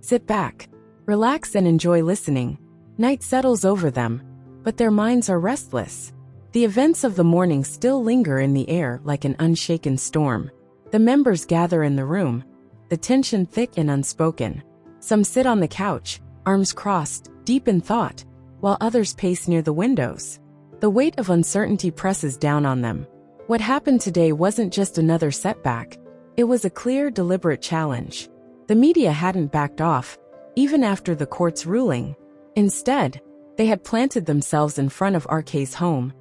Sit back, relax and enjoy listening. Night settles over them, but their minds are restless. The events of the morning still linger in the air like an unshaken storm. The members gather in the room, the tension thick and unspoken. Some sit on the couch, arms crossed, deep in thought, while others pace near the windows. The weight of uncertainty presses down on them. What happened today wasn't just another setback. It was a clear, deliberate challenge. The media hadn't backed off, even after the court's ruling. Instead, they had planted themselves in front of RK's home,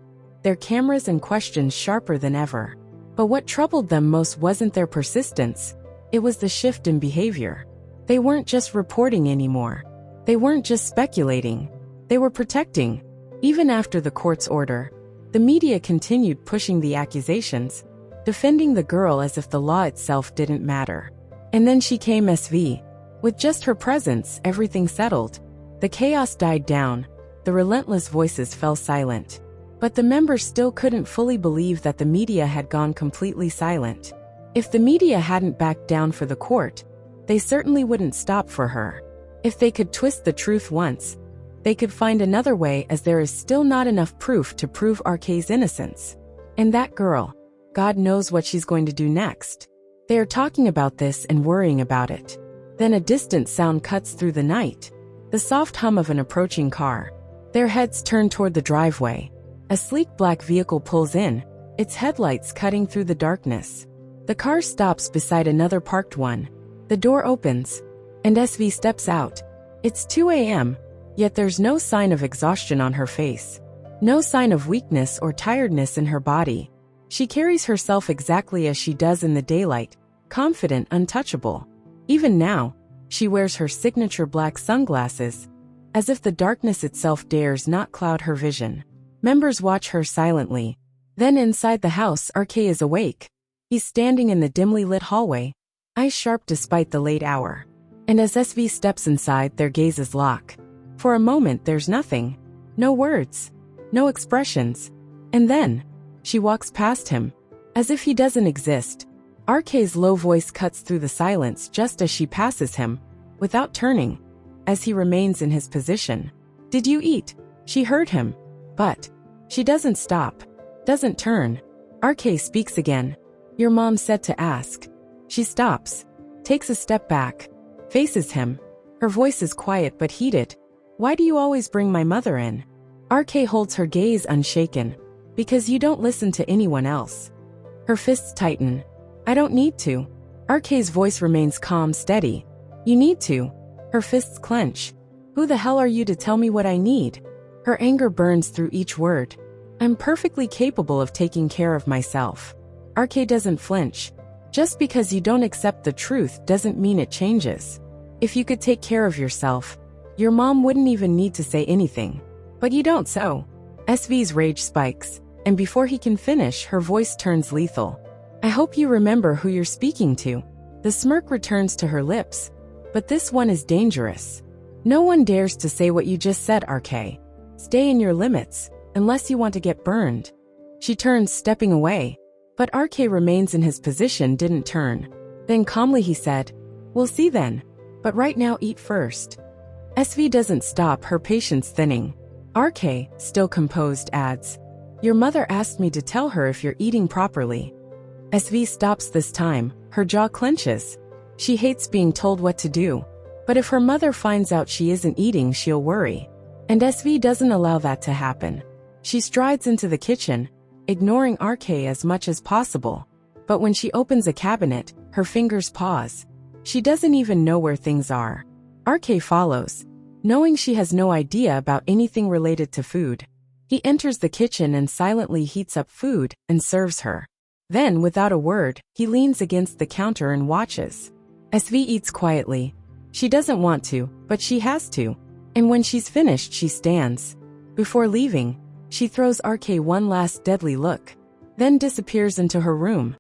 their cameras and questions sharper than ever. But what troubled them most wasn't their persistence, it was the shift in behavior. They weren't just reporting anymore. They weren't just speculating. They were protecting. Even after the court's order, the media continued pushing the accusations, defending the girl as if the law itself didn't matter. And then she came SV. With just her presence, everything settled. The chaos died down. The relentless voices fell silent. But the members still couldn't fully believe that the media had gone completely silent. If the media hadn't backed down for the court, they certainly wouldn't stop for her. If they could twist the truth once, they could find another way, as there is still not enough proof to prove RK's innocence. And that girl, God knows what she's going to do next. They are talking about this and worrying about it. Then a distant sound cuts through the night. The soft hum of an approaching car. Their heads turn toward the driveway. A sleek black vehicle pulls in, its headlights cutting through the darkness. The car stops beside another parked one. The door opens, and SV steps out. It's 2 a.m., yet there's no sign of exhaustion on her face. No sign of weakness or tiredness in her body. She carries herself exactly as she does in the daylight, confident, untouchable. Even now, she wears her signature black sunglasses, as if the darkness itself dares not cloud her vision. Members watch her silently. Then inside the house, RK is awake. He's standing in the dimly lit hallway, eyes sharp despite the late hour. And as SV steps inside, their gazes lock. For a moment, there's nothing. No words. No expressions. And then, she walks past him, as if he doesn't exist. RK's low voice cuts through the silence just as she passes him, without turning, as he remains in his position. Did you eat? She heard him. But she doesn't stop, doesn't turn. RK speaks again. Your mom said to ask. She stops, takes a step back, faces him. Her voice is quiet but heated. Why do you always bring my mother in? RK holds her gaze unshaken. Because you don't listen to anyone else. Her fists tighten. I don't need to. RK's voice remains calm, steady. You need to. Her fists clench. Who the hell are you to tell me what I need? Her anger burns through each word. I'm perfectly capable of taking care of myself. RK doesn't flinch. Just because you don't accept the truth doesn't mean it changes. If you could take care of yourself, your mom wouldn't even need to say anything. But you don't, so. SV's rage spikes, and before he can finish, her voice turns lethal. I hope you remember who you're speaking to. The smirk returns to her lips. But this one is dangerous. No one dares to say what you just said, RK. Stay in your limits, unless you want to get burned. She turns, stepping away. But RK remains in his position, didn't turn. Then calmly he said, We'll see then. But right now eat first. SV doesn't stop, her patience thinning. RK, still composed, adds, Your mother asked me to tell her if you're eating properly. SV stops this time, her jaw clenches. She hates being told what to do. But if her mother finds out she isn't eating, she'll worry. And SV doesn't allow that to happen. She strides into the kitchen, ignoring RK as much as possible. But when she opens a cabinet, her fingers pause. She doesn't even know where things are. RK follows, knowing she has no idea about anything related to food. He enters the kitchen and silently heats up food and serves her. Then, without a word, he leans against the counter and watches. SV eats quietly. She doesn't want to, but she has to. And when she's finished, she stands. Before leaving, she throws RK one last deadly look, then disappears into her room.